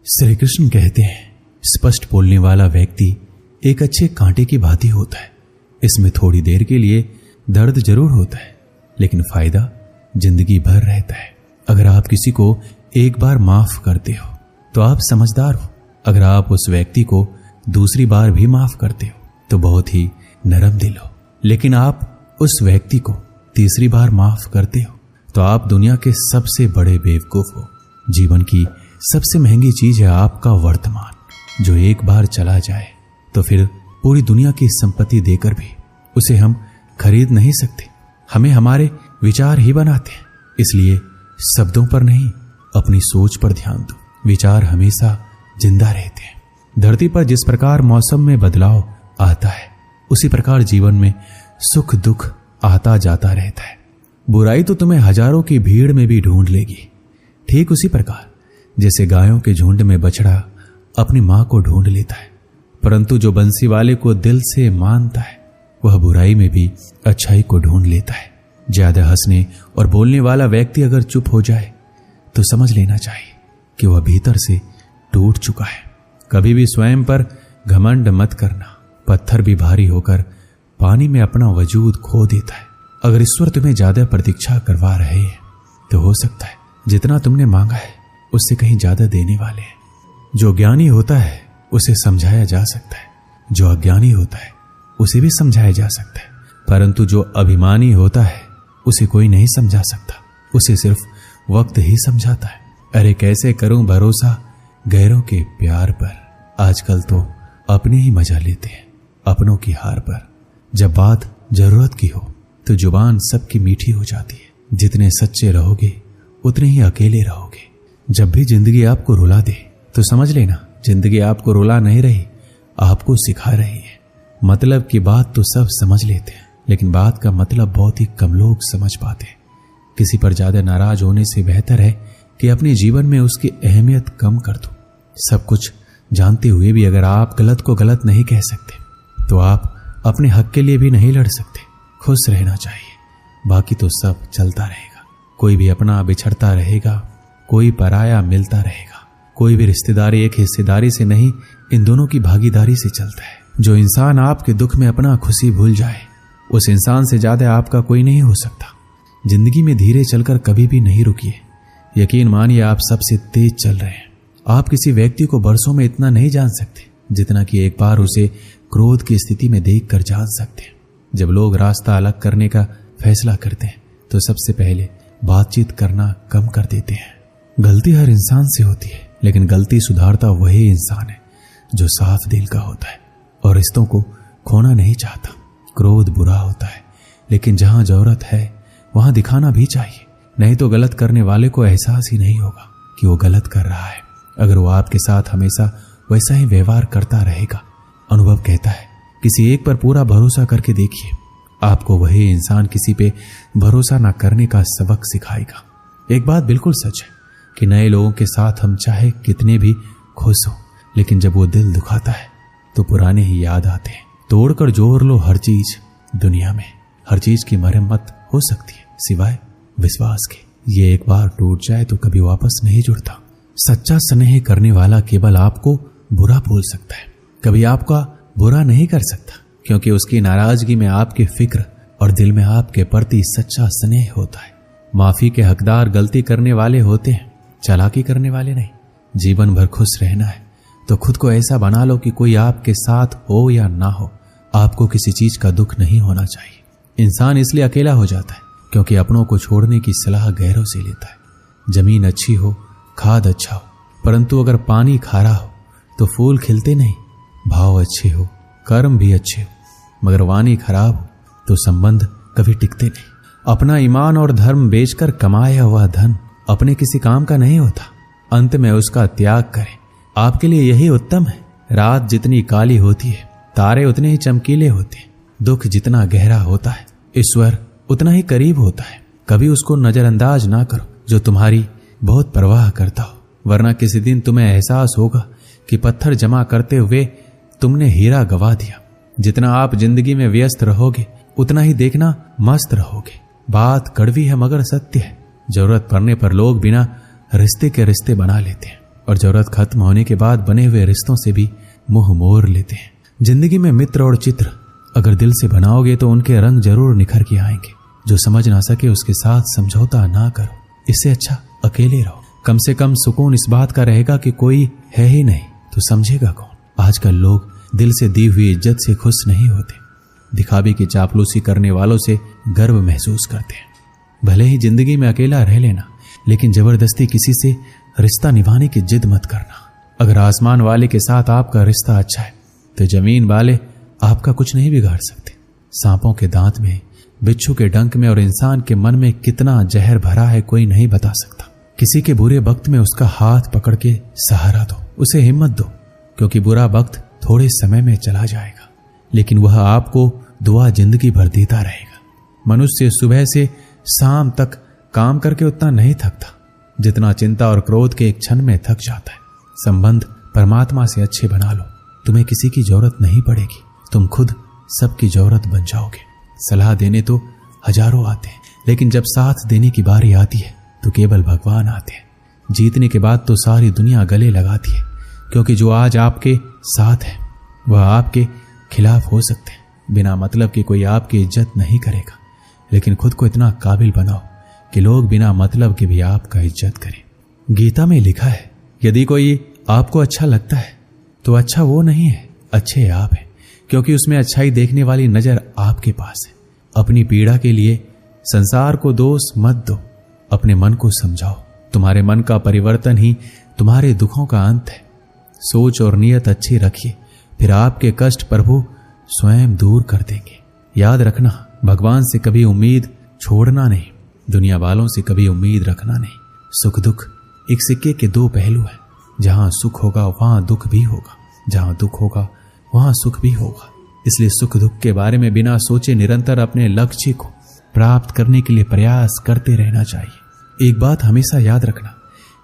श्री कृष्ण कहते हैं, स्पष्ट बोलने वाला व्यक्ति एक अच्छे कांटे की भांति होता है। इसमें थोड़ी देर के लिए दर्द जरूर होता है, लेकिन फायदा जिंदगी भर रहता है। अगर आप किसी को एक बार माफ करते हो तो आप समझदार हो। अगर आप उस व्यक्ति को दूसरी बार भी माफ करते हो तो बहुत ही नरम दिल हो। लेकिन आप उस व्यक्ति को तीसरी बार माफ करते हो तो आप दुनिया के सबसे बड़े बेवकूफ हो। जीवन की सबसे महंगी चीज है आपका वर्तमान, जो एक बार चला जाए तो फिर पूरी दुनिया की संपत्ति देकर भी उसे हम खरीद नहीं सकते। हमें हमारे विचार ही बनाते हैं, इसलिए शब्दों पर नहीं अपनी सोच पर ध्यान दो। विचार हमेशा जिंदा रहते हैं। धरती पर जिस प्रकार मौसम में बदलाव आता है, उसी प्रकार जीवन में सुख दुख आता जाता रहता है। बुराई तो तुम्हें हजारों की भीड़ में भी ढूंढ लेगी, ठीक उसी प्रकार जैसे गायों के झुंड में बछड़ा अपनी मां को ढूंढ लेता है। परंतु जो बंसी वाले को दिल से मानता है, वह बुराई में भी अच्छाई को ढूंढ लेता है। ज्यादा हंसने और बोलने वाला व्यक्ति अगर चुप हो जाए तो समझ लेना चाहिए कि वह भीतर से टूट चुका है। कभी भी स्वयं पर घमंड मत करना। पत्थर भी भारी होकर पानी में अपना वजूद खो देता है। अगर ईश्वर तुम्हें ज्यादा प्रतीक्षा करवा रहे हैं तो हो सकता है जितना तुमने मांगा है उससे कहीं ज्यादा देने वाले हैं। जो ज्ञानी होता है उसे समझाया जा सकता है, जो अज्ञानी होता है उसे भी समझाया जा सकता है, परंतु जो अभिमानी होता है उसे कोई नहीं समझा सकता, उसे सिर्फ वक्त ही समझाता है। अरे कैसे करूं भरोसा गैरों के प्यार पर, आजकल तो अपने ही मजा लेते हैं अपनों की हार पर। जब बात जरूरत की हो तो जुबान सबकी मीठी हो जाती है। जितने सच्चे रहोगे उतने ही अकेले रहोगे। जब भी जिंदगी आपको रुला दे तो समझ लेना जिंदगी आपको रुला नहीं रही, आपको सिखा रही है। मतलब की बात तो सब समझ लेते हैं, लेकिन बात का मतलब बहुत ही कम लोग समझ पाते हैं। किसी पर ज्यादा नाराज होने से बेहतर है कि अपने जीवन में उसकी अहमियत कम कर दो। सब कुछ जानते हुए भी अगर आप गलत को गलत नहीं कह सकते तो आप अपने हक के लिए भी नहीं लड़ सकते। खुश रहना चाहिए, बाकी तो सब चलता रहेगा। कोई भी अपना बिछड़ता रहेगा, कोई पराया मिलता रहेगा। कोई भी रिश्तेदारी एक हिस्सेदारी से नहीं, इन दोनों की भागीदारी से चलता है। जो इंसान आपके दुख में अपना खुशी भूल जाए, उस इंसान से ज्यादा आपका कोई नहीं हो सकता। जिंदगी में धीरे चलकर कभी भी नहीं रुकिए। यकीन मानिए आप सबसे तेज चल रहे हैं। आप किसी व्यक्ति को बरसों में इतना नहीं जान सकते जितना कि एक बार उसे क्रोध की स्थिति में देखकर जान सकते हैं। जब लोग रास्ता अलग करने का फैसला करते हैं तो सबसे पहले बातचीत करना कम कर देते हैं। गलती हर इंसान से होती है, लेकिन गलती सुधारता वही इंसान है जो साफ दिल का होता है और रिश्तों को खोना नहीं चाहता। क्रोध बुरा होता है, लेकिन जहां जरूरत है वहां दिखाना भी चाहिए, नहीं तो गलत करने वाले को एहसास ही नहीं होगा कि वो गलत कर रहा है। अगर वो आपके साथ हमेशा वैसा ही व्यवहार करता रहेगा, अनुभव कहता है किसी एक पर पूरा भरोसा करके देखिए, आपको वही इंसान किसी पे भरोसा ना करने का सबक सिखाएगा। एक बात बिल्कुल सच है कि नए लोगों के साथ हम चाहे कितने भी खुश हो, लेकिन जब वो दिल दुखाता है तो पुराने ही याद आते हैं। तोड़कर जोड़ लो हर चीज, दुनिया में हर चीज की मरम्मत हो सकती है सिवाय विश्वास के। ये एक बार टूट जाए तो कभी वापस नहीं जुड़ता। सच्चा स्नेह करने वाला केवल आपको बुरा बोल सकता है, कभी आपका बुरा नहीं कर सकता, क्योंकि उसकी नाराजगी में आपकी फिक्र और दिल में आपके प्रति सच्चा स्नेह होता है। माफी के हकदार गलती करने वाले होते हैं, चालाकी करने वाले नहीं। जीवन भर खुश रहना है तो खुद को ऐसा बना लो कि कोई आपके साथ हो या ना हो, आपको किसी चीज का दुख नहीं होना चाहिए। इंसान इसलिए अकेला हो जाता है क्योंकि अपनों को छोड़ने की सलाह गैरों से लेता है। जमीन अच्छी हो, खाद अच्छा हो, परंतु अगर पानी खारा हो तो फूल खिलते नहीं। भाव अच्छे हो, कर्म भी अच्छे हो, मगर वाणी खराब हो तो संबंध कभी टिकते नहीं। अपना ईमान और धर्म बेचकर कमाया हुआ धन अपने किसी काम का नहीं होता, अंत में उसका त्याग करें। आपके लिए यही उत्तम है। रात जितनी काली होती है, तारे उतने ही चमकीले होते हैं। दुख जितना गहरा होता है, ईश्वर उतना ही करीब होता है। कभी उसको नजरअंदाज ना करो जो तुम्हारी बहुत परवाह करता हो, वरना किसी दिन तुम्हें एहसास होगा कि पत्थर जमा करते हुए तुमने हीरा गवा दिया। जितना आप जिंदगी में व्यस्त रहोगे उतना ही देखना मस्त रहोगे। बात कड़वी है मगर सत्य है। जरूरत पड़ने पर लोग बिना रिश्ते के रिश्ते बना लेते हैं, और जरूरत खत्म होने के बाद बने हुए रिश्तों से भी मुंह मोड़ लेते हैं। जिंदगी में मित्र और चित्र अगर दिल से बनाओगे तो उनके रंग जरूर निखर के आएंगे। जो समझ ना सके उसके साथ समझौता ना करो, इससे अच्छा अकेले रहो। कम से कम सुकून इस बात का रहेगा कि कोई है ही नहीं तो समझेगा कौन। आजकल लोग दिल से दी हुई इज्जत से खुश नहीं होते, दिखावे की चापलूसी करने वालों से गर्व महसूस करते हैं। भले ही जिंदगी में अकेला रह लेना, लेकिन जबरदस्ती किसी से रिश्ता निभाने की जिद मत करना। अगर आसमान वाले के साथ आपका रिश्ता अच्छा है तो जमीन वाले आपका कुछ नहीं बिगाड़ सकते। सांपों के दांत में, बिच्छू के डंक में और इंसान के मन में कितना जहर भरा है कोई नहीं बता सकता। किसी के बुरे वक्त में उसका हाथ पकड़ के सहारा दो, उसे हिम्मत दो, क्योंकि बुरा वक्त थोड़े समय में चला जाएगा, लेकिन वह आपको दुआ जिंदगी भर देता रहेगा। मनुष्य सुबह से शाम तक काम करके उतना नहीं थकता जितना चिंता और क्रोध के एक क्षण में थक जाता है। संबंध परमात्मा से अच्छे बना लो, तुम्हें किसी की जरूरत नहीं पड़ेगी, तुम खुद सबकी जरूरत बन जाओगे। सलाह देने तो हजारों आते हैं, लेकिन जब साथ देने की बारी आती है तो केवल भगवान आते हैं। जीतने के बाद तो सारी दुनिया गले लगाती है, क्योंकि जो आज आपके साथ है वह आपके खिलाफ हो सकते हैं। बिना मतलब कि कोई आपकी इज्जत नहीं करेगा, लेकिन खुद को इतना काबिल बनाओ कि लोग बिना मतलब के भी आपका इज्जत करें। गीता में लिखा है, यदि कोई आपको अच्छा लगता है तो अच्छा वो नहीं है, अच्छे आप हैं, क्योंकि उसमें अच्छाई देखने वाली नजर आपके पास है। अपनी पीड़ा के लिए संसार को दोष मत दो, अपने मन को समझाओ। तुम्हारे मन का परिवर्तन ही तुम्हारे दुखों का अंत है। सोच और नियत अच्छी रखिए, फिर आपके कष्ट प्रभु स्वयं दूर कर देंगे। याद रखना, भगवान से कभी उम्मीद छोड़ना नहीं, दुनिया वालों से कभी उम्मीद रखना नहीं। सुख दुख एक सिक्के के दो पहलू हैं। जहां सुख होगा वहां दुख भी होगा, जहां दुख होगा वहां सुख भी होगा। इसलिए सुख दुख के बारे में बिना सोचे निरंतर अपने लक्ष्य को प्राप्त करने के लिए प्रयास करते रहना चाहिए। एक बात हमेशा याद रखना,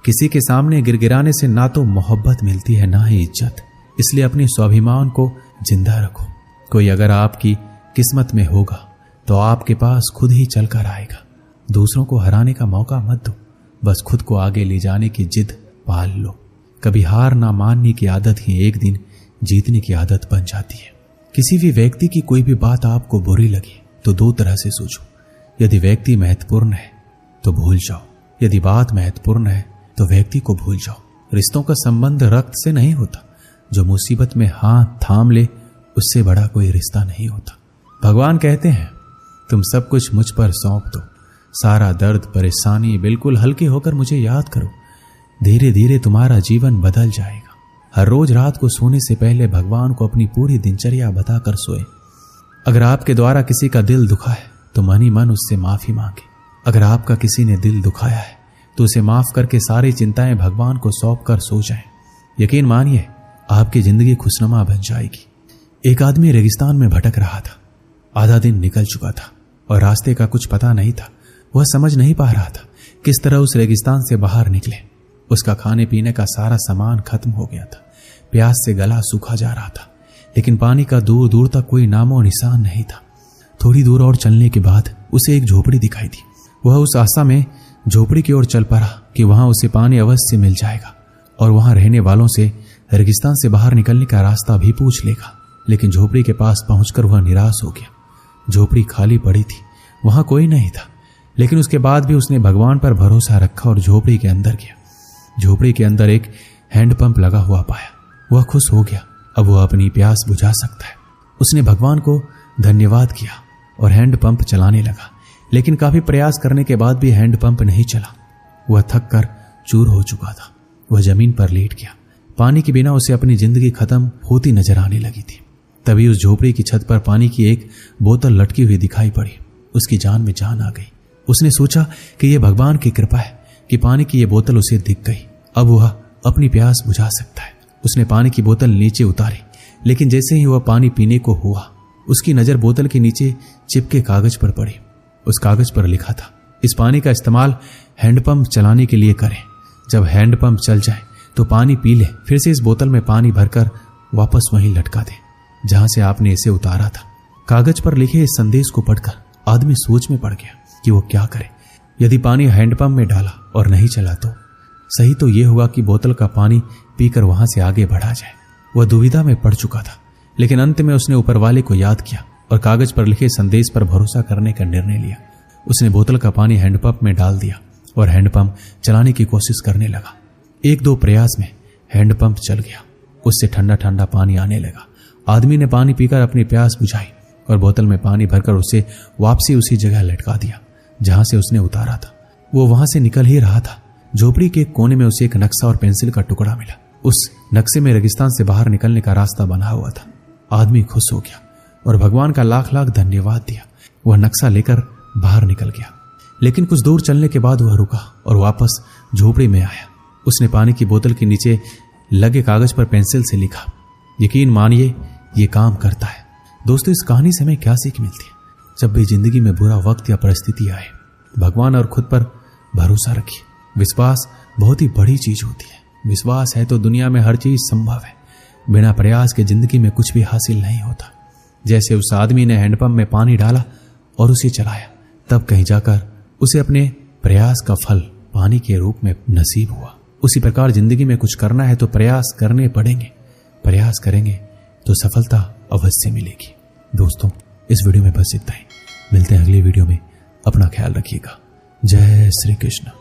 किसी के सामने गिड़गिड़ाने से ना तो मोहब्बत मिलती है ना ही इज्जत। इसलिए अपने स्वाभिमान को जिंदा रखो। कोई अगर आपकी किस्मत में होगा तो आपके पास खुद ही चलकर आएगा। दूसरों को हराने का मौका मत दो, बस खुद को आगे ले जाने की जिद पाल लो। कभी हार ना मानने की आदत ही एक दिन जीतने की आदत बन जाती है। किसी भी व्यक्ति की कोई भी बात आपको बुरी लगी तो दो तरह से सोचो। यदि व्यक्ति महत्वपूर्ण है तो भूल जाओ, यदि बात महत्वपूर्ण है तो व्यक्ति को भूल जाओ। रिश्तों का संबंध रक्त से नहीं होता, जो मुसीबत में हाथ थाम ले उससे बड़ा कोई रिश्ता नहीं होता। भगवान कहते हैं, तुम सब कुछ मुझ पर सौंप दो, सारा दर्द परेशानी बिल्कुल हल्के होकर मुझे याद करो, धीरे धीरे तुम्हारा जीवन बदल जाएगा। हर रोज रात को सोने से पहले भगवान को अपनी पूरी दिनचर्या बताकर सोए। अगर आपके द्वारा किसी का दिल दुखा है तो मन ही मन उससे माफी मांगे। अगर आपका किसी ने दिल दुखाया है तो उसे माफ करके सारी चिंताएं भगवान को सौंप कर सो जाएं। यकीन मानिए, आपकी जिंदगी खुशनुमा बन जाएगी। एक आदमी रेगिस्तान में भटक रहा था। आधा दिन निकल चुका था और रास्ते का कुछ पता नहीं था। वह समझ नहीं पा रहा था किस तरह उस रेगिस्तान से बाहर निकले। उसका खाने पीने का सारा सामान खत्म हो गया था। प्यास से गला सूखा जा रहा था, लेकिन पानी का दूर दूर तक कोई नामो निशान नहीं था। थोड़ी दूर और चलने के बाद उसे एक झोपड़ी दिखाई दी। वह उस आशा में झोपड़ी की ओर चल पड़ा कि वहां उसे पानी अवश्य मिल जाएगा और वहां रहने वालों से रेगिस्तान से बाहर निकलने का रास्ता भी पूछ लेगा। लेकिन झोपड़ी के पास पहुंचकर वह निराश हो गया। झोपड़ी खाली पड़ी थी, वहां कोई नहीं था। लेकिन उसके बाद भी उसने भगवान पर भरोसा रखा और झोपड़ी के अंदर गया। झोपड़ी के अंदर एक हैंडपंप लगा हुआ पाया। वह खुश हो गया, अब वह अपनी प्यास बुझा सकता है। उसने भगवान को धन्यवाद किया और हैंडपंप चलाने लगा। लेकिन काफी प्रयास करने के बाद भी हैंडपंप नहीं चला। वह थक कर चूर हो चुका था। वह जमीन पर लेट गया। पानी के बिना उसे अपनी जिंदगी खत्म होती नजर आने लगी थी। तभी उस झोपड़ी की छत पर पानी की एक बोतल लटकी हुई दिखाई पड़ी। उसकी जान में जान आ गई। उसने सोचा कि यह भगवान की कृपा है कि पानी की यह बोतल उसे दिख गई। अब वह अपनी प्यास बुझा सकता है। उसने पानी की बोतल नीचे उतारी, लेकिन जैसे ही वह पानी पीने को हुआ, उसकी नजर बोतल के नीचे चिपके कागज पर पड़ी। उस कागज पर लिखा था, इस पानी का इस्तेमाल हैंडपंप चलाने के लिए करें। जब हैंडपंप चल जाए तो पानी पी ले, फिर से इस बोतल में पानी भरकर वापस वहीं लटका दे जहां से आपने इसे उतारा था। कागज पर लिखे इस संदेश को पढ़कर आदमी सोच में पड़ गया कि वो क्या करे। यदि पानी हैंडपंप में डाला और नहीं चला तो सही तो यह होगा कि बोतल का पानी पीकर वहां से आगे बढ़ा जाए। वह दुविधा में पड़ चुका था, लेकिन अंत में उसने ऊपर वाले को याद किया और कागज पर लिखे संदेश पर भरोसा करने का निर्णय लिया। उसने बोतल का पानी हैंडपंप में डाल दिया और हैंडपंप चलाने की कोशिश करने लगा। 1-2 प्रयास में हैंडपंप चल गया। उससे ठंडा ठंडा पानी आने लगा। आदमी ने पानी पीकर अपनी प्यास बुझाई और बोतल में पानी भरकर उसे वापसी उसी जगह लटका दिया जहां से उसने उतारा था। वो वहां से निकल ही रहा था। झोपड़ी के कोने में उसे एक नक्शा और पेंसिल का टुकड़ा मिला। उस नक्शे में रेगिस्तान से बाहर निकलने का रास्ता बना हुआ था। आदमी खुश हो गया और भगवान का लाख लाख धन्यवाद दिया। वह नक्शा लेकर बाहर निकल गया, लेकिन कुछ दूर चलने के बाद वह रुका और वापस झोपड़ी में आया। उसने पानी की बोतल के नीचे लगे कागज पर पेंसिल से लिखा। यकीन मानिए ये काम करता है। दोस्तों, इस कहानी से हमें क्या सीख मिलती है? जब भी जिंदगी में बुरा वक्त या परिस्थिति आए, भगवान और खुद पर भरोसा रखिए। विश्वास बहुत ही बड़ी चीज होती है। विश्वास है तो दुनिया में हर चीज संभव है। बिना प्रयास के जिंदगी में कुछ भी हासिल नहीं होता। जैसे उस आदमी ने हैंडपंप में पानी डाला और उसे चलाया, तब कहीं जाकर उसे अपने प्रयास का फल पानी के रूप में नसीब हुआ। उसी प्रकार जिंदगी में कुछ करना है तो प्रयास करने पड़ेंगे। प्रयास करेंगे तो सफलता अवश्य मिलेगी। दोस्तों, इस वीडियो में बस इतना ही। मिलते हैं अगली वीडियो में। अपना ख्याल रखिएगा। जय श्री कृष्ण।